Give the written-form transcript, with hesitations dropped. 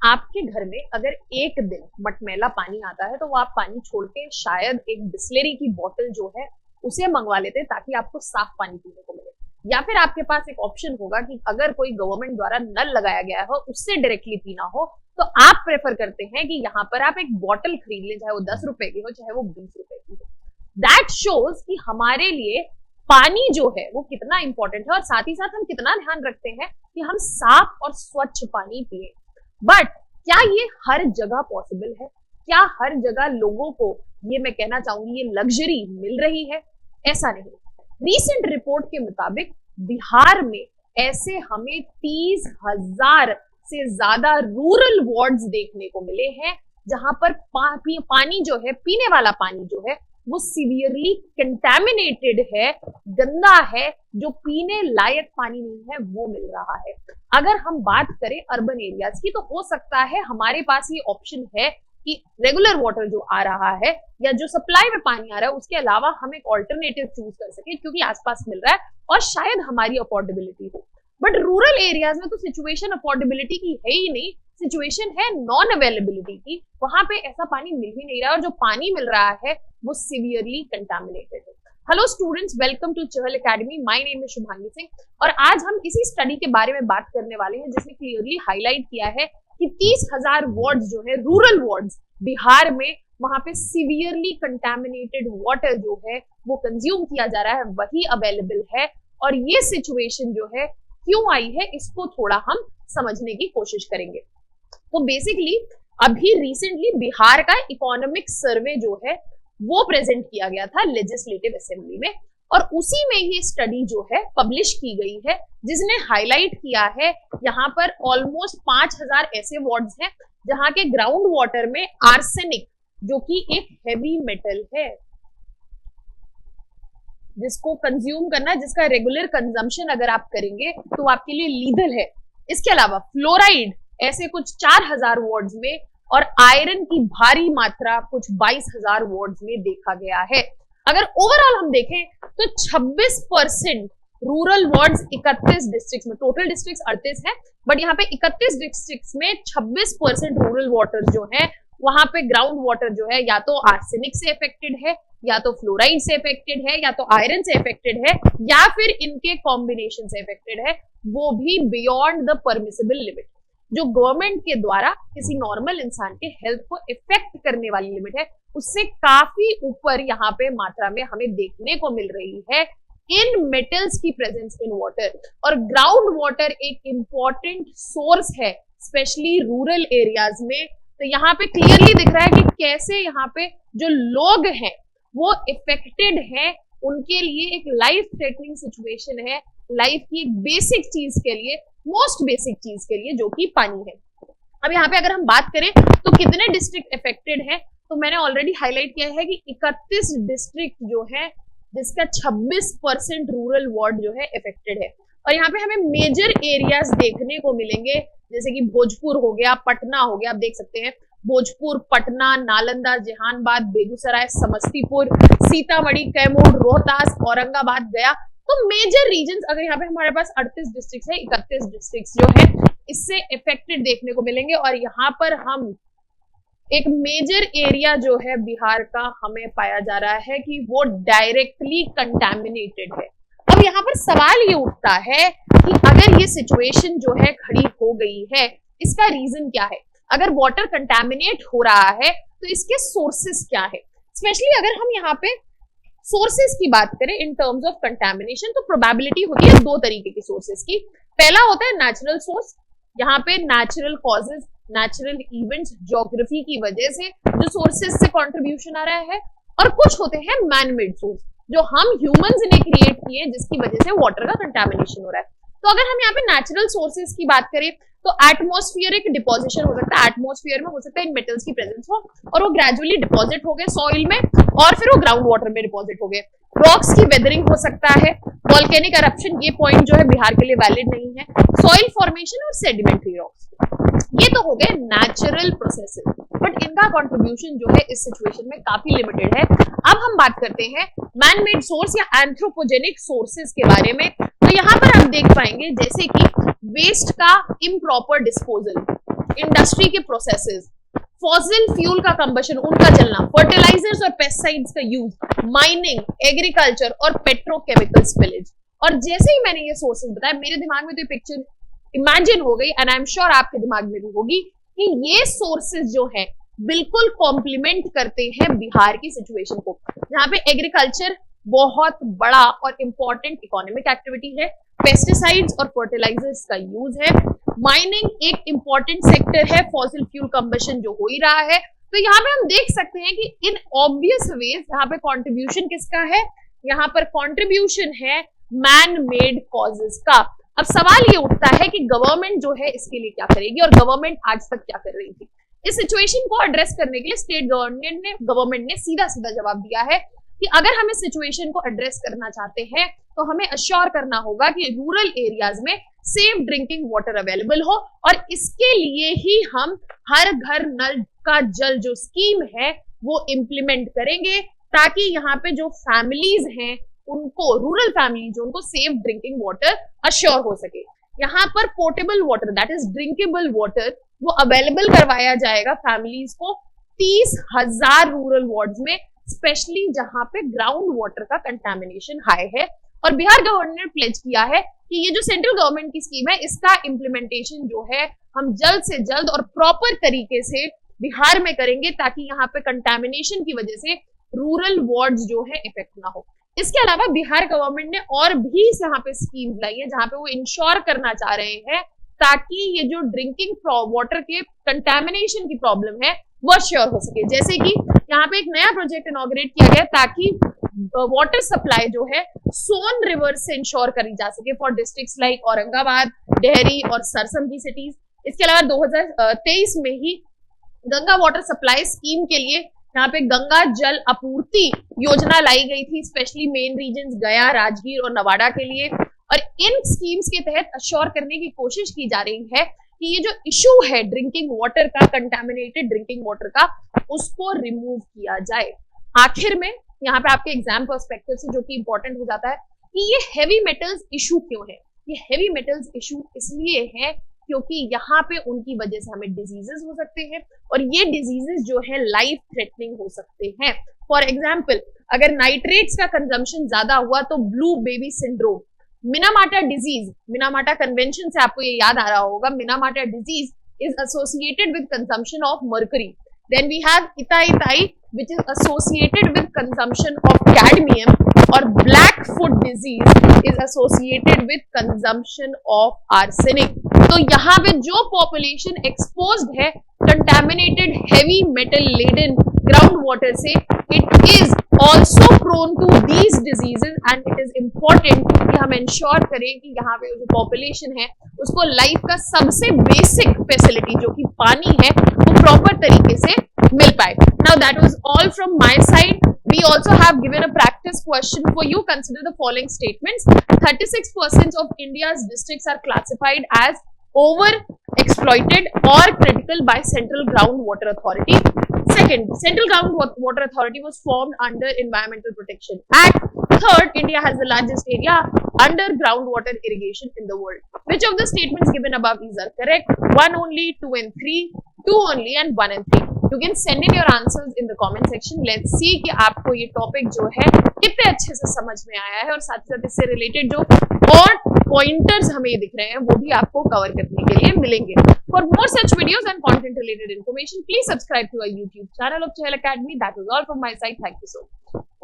आपके घर में अगर एक दिन मटमैला पानी आता है तो वो आप पानी छोड़ के शायद एक बिस्लेरी की बोतल जो है उसे मंगवा लेते हैं ताकि आपको साफ पानी पीने को मिले। या फिर आपके पास एक ऑप्शन होगा कि अगर कोई गवर्नमेंट द्वारा नल लगाया गया हो उससे डायरेक्टली पीना हो तो आप प्रेफर करते हैं कि यहाँ पर आप एक बॉटल खरीद लें, चाहे वो 10 रुपए की हो चाहे वो 20 रुपए की हो। दैट शोज कि हमारे लिए पानी जो है वो कितना इंपॉर्टेंट है और साथ ही साथ हम कितना ध्यान रखते हैं कि हम साफ और स्वच्छ पानी पिए। बट क्या ये हर जगह पॉसिबल है? क्या हर जगह लोगों को ये मैं कहना चाहूंगी ये लग्जरी मिल रही है? ऐसा नहीं। रीसेंट रिपोर्ट के मुताबिक बिहार में ऐसे हमें 30,000 से ज्यादा रूरल वार्ड्स देखने को मिले हैं जहां पर पानी जो है, पीने वाला पानी जो है वो सीवियरली कंटैमिनेटेड है, गंदा है, जो पीने लायक पानी नहीं है वो मिल रहा है। अगर हम बात करें अर्बन एरियाज की तो हो सकता है हमारे पास ये ऑप्शन है कि रेगुलर वाटर जो आ रहा है या जो सप्लाई में पानी आ रहा है उसके अलावा हम एक ऑल्टरनेटिव चूज कर सके क्योंकि आसपास मिल रहा है और शायद हमारी अफोर्डेबिलिटी हो। बट रूरल एरियाज में तो सिचुएशन अफोर्डेबिलिटी की है ही नहीं, सिचुएशन है नॉन अवेलेबिलिटी की। वहां पे ऐसा पानी मिल ही नहीं रहा और जो पानी मिल रहा है वो सीवियरली कंटामिनेटेड है। Hello students, welcome to Chahal academy. My name is Shubhangi Singh और आज हम इसी स्टडी के बारे में बात करने वाले हैं जिसने क्लियरली हाईलाइट किया है कि 30,000 वार्ड्स जो है रूरल वार्ड्स बिहार में, वहां पे सीवियरली कंटामिनेटेड वाटर जो है वो कंज्यूम किया जा रहा है, वही अवेलेबल है। और ये सिचुएशन जो है क्यों आई है इसको थोड़ा हम समझने की कोशिश करेंगे। तो बेसिकली अभी रिसेंटली बिहार का इकोनॉमिक सर्वे जो है वो प्रेजेंट किया गया था लेजिस्लेटिव असेंबली में और उसी में ये स्टडी जो है पब्लिश की गई है जिसने हाईलाइट किया है यहाँ पर ऑलमोस्ट 5,000 ऐसे वार्ड्स हैं जहां के ग्राउंड वाटर में आर्सेनिक, जो कि एक हेवी मेटल है जिसको कंज्यूम करना, जिसका रेगुलर कंजम्पशन अगर आप करेंगे तो आपके लिए लीगल है। इसके अलावा फ्लोराइड ऐसे कुछ 4,000 वार्ड्स में और आयरन की भारी मात्रा कुछ 22,000 वार्ड्स में देखा गया है। अगर ओवरऑल हम देखें तो 26% रूरल वार्ड्स 31 डिस्ट्रिक्ट्स में, टोटल डिस्ट्रिक्ट्स 38 है बट यहाँ पे 31 डिस्ट्रिक्ट्स में 26% रूरल वाटर जो है वहां पे ग्राउंड वाटर जो है या तो आर्सेनिक से अफेक्टेड है या तो फ्लोराइड से अफेक्टेड है या तो आयरन से अफेक्टेड है या फिर इनके कॉम्बिनेशन से अफेक्टेड है, वो भी बियॉन्ड द परमिसिबल लिमिट। जो गवर्नमेंट के द्वारा किसी नॉर्मल इंसान के हेल्थ को इफेक्ट करने वाली लिमिट है उससे काफी ऊपर यहाँ पे मात्रा में हमें देखने को मिल रही है इन मेटल्स की प्रेजेंस इन वाटर। और ग्राउंड वाटर एक इंपॉर्टेंट सोर्स है स्पेशली रूरल एरियाज में। तो यहाँ पे क्लियरली दिख रहा है कि कैसे यहाँ पे जो लोग हैं वो इफेक्टेड हैं, उनके लिए एक लाइफ थ्रेटनिंग सिचुएशन है, लाइफ की एक बेसिक चीज के लिए, मोस्ट बेसिक चीज के लिए जो कि पानी है। अब यहाँ पे अगर हम बात करें तो कितने डिस्ट्रिक्ट इफेक्टेड हैं तो मैंने ऑलरेडी हाईलाइट किया है कि 31 डिस्ट्रिक्ट जो है जिसका 26% रूरल वार्ड जो है इफेक्टेड है। और यहाँ पे हमें मेजर एरियाज देखने को मिलेंगे जैसे कि भोजपुर हो गया, पटना हो गया, आप देख सकते हैं भोजपुर, पटना, नालंदा, जहानाबाद, बेगूसराय, समस्तीपुर, सीतामढ़ी, कैमूर, रोहतास, औरंगाबाद, गया। तो मेजर रीजन्स अगर यहाँ पे हमारे पास 38 डिस्ट्रिक्ट है, 31 डिस्ट्रिक्ट जो है इससे इफेक्टेड देखने को मिलेंगे। और यहाँ पर हम एक मेजर एरिया जो है बिहार का हमें पाया जा रहा है कि वो डायरेक्टली कंटैमिनेटेड है। अब यहाँ पर सवाल ये उठता है कि अगर ये सिचुएशन जो है खड़ी हो गई है इसका रीजन क्या है? अगर वाटर कंटैमिनेट हो रहा है तो इसके सोर्सेस क्या है? स्पेशली अगर हम यहाँ पे सोर्सेस की बात करें इन टर्म्स ऑफ कंटैमिनेशन तो प्रोबेबिलिटी होती है दो तरीके की सोर्सेस की। पहला होता है नेचुरल सोर्स, यहाँ पे natural causes, natural events, geography की वजह से जो सोर्सेस से कंट्रीब्यूशन आ रहा है, और कुछ होते हैं मैनमेड सोर्स जो हम ह्यूमंस ने क्रिएट किए जिसकी वजह से वाटर का कंटैमिनेशन हो रहा है। तो अगर हम यहाँ पे नेचुरल सोर्सेज की बात करें तो एटमॉस्फेरिक डिपोजिशन हो सकता है, एटमॉस्फेयर में हो सकता है इन मेटल्स की प्रेजेंस हो और वो ग्रेजुअली डिपॉजिट हो गए सॉइल में और फिर वो ग्राउंड वाटर में डिपॉजिट हो गए। रॉक्स की वेदरिंग हो सकता है, वोल्केनिक eruption, ये पॉइंट जो है बिहार के लिए वैलिड नहीं है, सॉइल फॉर्मेशन और सेडिमेंट्री रॉक्स, ये तो हो गए नेचुरल प्रोसेसेस, बट इनका कंट्रीब्यूशन जो है इस सिचुएशन में काफी लिमिटेड है। अब हम बात करते हैं मैन-मेड सोर्स या एंथ्रोपोजेनिक सोर्सेज के बारे में। तो यहाँ पर आप देख पाएंगे जैसे कि वेस्ट का इम्प्रॉपर डिस्पोजल, इंडस्ट्री के प्रोसेसेस, फॉसिल फ्यूल का कंबशन, उनका जलना, फर्टिलाइजर्स और पेस्टिसाइड्स का यूज, माइनिंग, एग्रीकल्चर और पेट्रोकेमिकल स्पिलेज। और जैसे ही मैंने ये सोर्सेज बताया, मेरे दिमाग में तो ये पिक्चर इमेजिन हो गई, एंड आई एम श्योर आपके दिमाग में भी होगी, कि ये सोर्सेज जो है बिल्कुल कॉम्प्लीमेंट करते हैं बिहार की सिचुएशन को, जहां पे एग्रीकल्चर बहुत बड़ा और इंपॉर्टेंट इकोनॉमिक एक्टिविटी है, पेस्टिसाइड्स और फर्टिलाइजर्स का यूज है, माइनिंग एक इंपॉर्टेंट सेक्टर है, फॉसिल फ्यूल कंबशन जो हो ही रहा है। तो यहाँ पे हम देख सकते हैं कि इन ऑब्वियस वेज यहाँ पे कंट्रीब्यूशन किसका है, यहाँ पर कंट्रीब्यूशन है मैन मेड कॉजेस का। अब सवाल ये उठता है कि गवर्नमेंट जो है इसके लिए क्या करेगी, और गवर्नमेंट आज तक क्या कर रही थी। इस सिचुएशन को एड्रेस करने के लिए स्टेट गवर्नमेंट ने सीधा सीधा जवाब दिया है कि अगर हम इस सिचुएशन को एड्रेस करना चाहते हैं तो हमें अश्योर करना होगा कि रूरल एरियाज में सेफ ड्रिंकिंग वाटर अवेलेबल हो, और इसके लिए ही हम हर घर नल का जल जो स्कीम है वो इम्प्लीमेंट करेंगे, ताकि यहाँ पे जो फैमिलीज हैं उनको, रूरल फैमिलीज, उनको सेफ ड्रिंकिंग वाटर अश्योर हो सके। यहाँ पर portable water, that is drinkable water, वो अवेलेबल करवाया जाएगा फैमिलीज को 30,000 रूरल वार्ड्स में, स्पेशली जहां पे ग्राउंड वाटर का कंटामिनेशन हाई है। और बिहार गवर्नमेंट ने प्लेज किया है कि ये जो सेंट्रल गवर्नमेंट की स्कीम है इसका इम्प्लीमेंटेशन जो है हम जल्द से जल्द और प्रॉपर तरीके से बिहार में करेंगे, ताकि यहाँ पे कंटामिनेशन की वजह से रूरल वार्ड्स जो है इफेक्ट ना हो। इसके अलावा बिहार गवर्नमेंट ने और भी यहाँ पे स्कीम्स लाई है जहां पे वो इंश्योर करना चाह रहे हैं ताकि ये जो ड्रिंकिंग वाटर के कंटामिनेशन की प्रॉब्लम है वो श्योर हो सके। जैसे कि यहाँ पे एक नया प्रोजेक्ट इनॉग्रेट किया गया ताकि वाटर सप्लाई जो है सोन रिवर से इंश्योर करी जा सके for districts like Aurangabad, Dehri और सरसम की सिटीज। इसके अलावा 2023 में ही गंगा वाटर सप्लाई स्कीम के लिए यहाँ पे गंगा जल आपूर्ति योजना लाई गई थी, स्पेशली मेन रीजन्स गया, राजगीर और नवादा के लिए। और इन स्कीम्स के तहत अश्योर करने की कोशिश की जा रही है कि ये जो इशू है ड्रिंकिंग वाटर का, कंटामिनेटेड ड्रिंकिंग वाटर का, उसको रिमूव किया जाए। आखिर में यहाँ पे आपके एग्जाम पर्सपेक्टिव से जो कि इंपॉर्टेंट हो जाता है कि ये हेवी मेटल्स इशू क्यों है। ये हेवी मेटल्स इशू इसलिए है क्योंकि यहाँ पे उनकी वजह से हमें डिजीजेस हो सकते हैं, और ये डिजीजेस जो है लाइफ थ्रेटनिंग हो सकते हैं। फॉर एग्जाम्पल, अगर नाइट्रेट्स का कंजम्पशन ज्यादा हुआ तो blue baby syndrome, Minamata disease, Minamata convention से आपको ये याद आ रहा होगा, Minamata disease is associated with consumption of mercury. Then we have इताई which is associated with consumption of cadmium, और black foot disease is associated with consumption of arsenic। तो यहाँ पे जो population exposed है contaminated heavy metal laden ground water से, it is also prone to these diseases, and it is important कि हम ensure करें कि यहाँ पे जो population है उसको लाइफ का सबसे बेसिक फैसिलिटी जो कि पानी है वो प्रॉपर तरीके से मिल पाए। Now that was all from my side. We also have given a practice question for you. Consider the following statements. 36% of India's districts are classified as over exploited or critical by Central Groundwater Authority. Second, Central Groundwater Authority was formed under Environmental Protection Act. Third, India has the largest area under groundwater irrigation in the world. Which of the statements given above these are correct? 1 only, 2 and 3, 2 only and 1 and 3. You can send in your answers in the comment section. Let's see कि आपको ये topic जो है कितने अच्छे से समझ में आया है, और साथ ही साथ इससे रिलेटेड जो और पॉइंटर्स हमें दिख रहे हैं वो भी आपको कवर करने के लिए मिलेंगे। For more such videos and content related information, please subscribe to our YouTube channel of Chahal Academy. That was all from my side. Thank you so much.